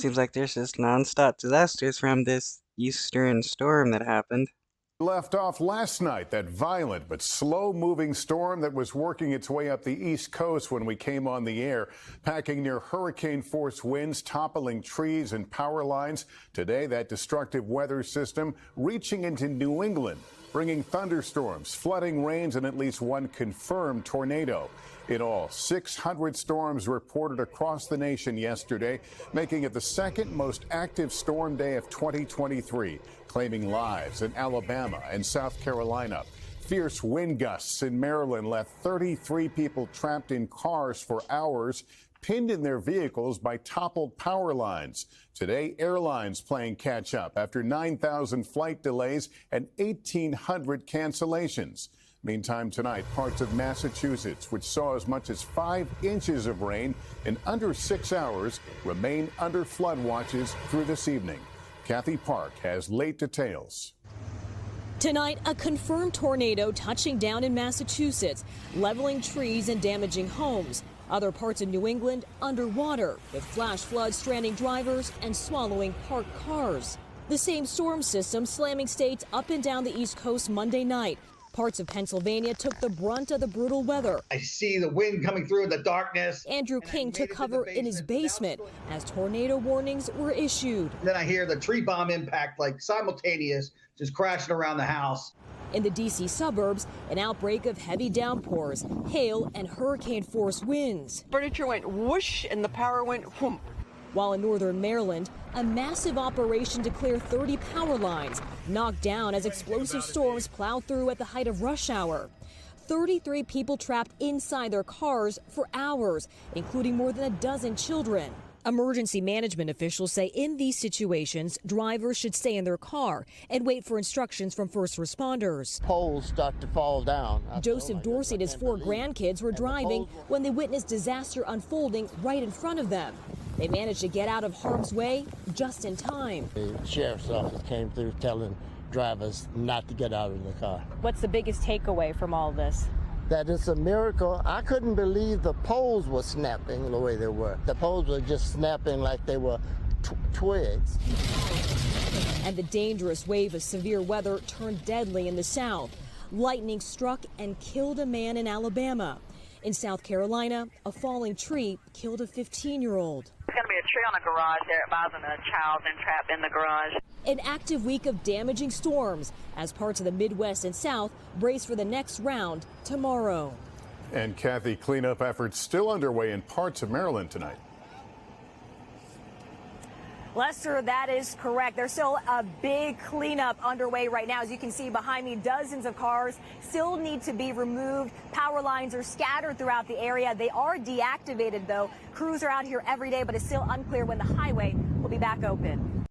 seems like there's just nonstop disasters from this eastern storm that happened. Left off last night, that violent but slow-moving storm that was working its way up the East Coast when we came on the air, packing near hurricane-force winds, toppling trees and power lines. Today, that destructive weather system reaching into New England, bringing thunderstorms, flooding rains, and at least one confirmed tornado. In all, 600 storms reported across the nation yesterday, making it the second most active storm day of 2023, claiming lives in Alabama and South Carolina. Fierce wind gusts in Maryland left 33 people trapped in cars for hours, pinned in their vehicles by toppled power lines. Today, airlines playing catch up after 9,000 flight delays and 1,800 cancellations. Meantime, tonight, parts of Massachusetts, which saw as much as 5 inches of rain in under 6 hours, remain under flood watches through this evening. Kathy Park has late details. Tonight, a confirmed tornado touching down in Massachusetts, leveling trees and damaging homes. Other parts of New England underwater, with flash floods stranding drivers and swallowing parked cars. The same storm system slamming states up and down the East Coast Monday night. Parts of Pennsylvania took the brunt of the brutal weather. I see the wind coming through in the darkness. Andrew King took cover in his basement as tornado warnings were issued. Then I hear the tree bomb impact like simultaneous, just crashing around the house. In the D.C. suburbs, an outbreak of heavy downpours, hail, and hurricane-force winds. Furniture went whoosh and the power went whoomp. While in northern Maryland, a massive operation to clear 30 power lines knocked down as explosive storms plowed through at the height of rush hour. 33 people trapped inside their cars for hours, including more than a dozen children. Emergency management officials say in these situations, drivers should stay in their car and wait for instructions from first responders. Poles start to fall down. Joseph Dorsey and his 4 grandkids were driving when they witnessed disaster unfolding right in front of them. They managed to get out of harm's way just in time. The sheriff's office came through telling drivers not to get out of the car. What's the biggest takeaway from all this? That it's a miracle. I couldn't believe the poles were snapping the way they were. The poles were just snapping like they were twigs. And the dangerous wave of severe weather turned deadly in the south. Lightning struck and killed a man in Alabama. In South Carolina, a falling tree killed a 15-year-old. There's going to be a tree on a garage there advising a child been trapped in the garage. An active week of damaging storms as parts of the Midwest and South brace for the next round tomorrow. And Kathy, cleanup efforts still underway in parts of Maryland tonight. Lester, that is correct. There's still a big cleanup underway right now. As you can see behind me, dozens of cars still need to be removed. Power lines are scattered throughout the area. They are deactivated, though. Crews are out here every day, but it's still unclear when the highway will be back open.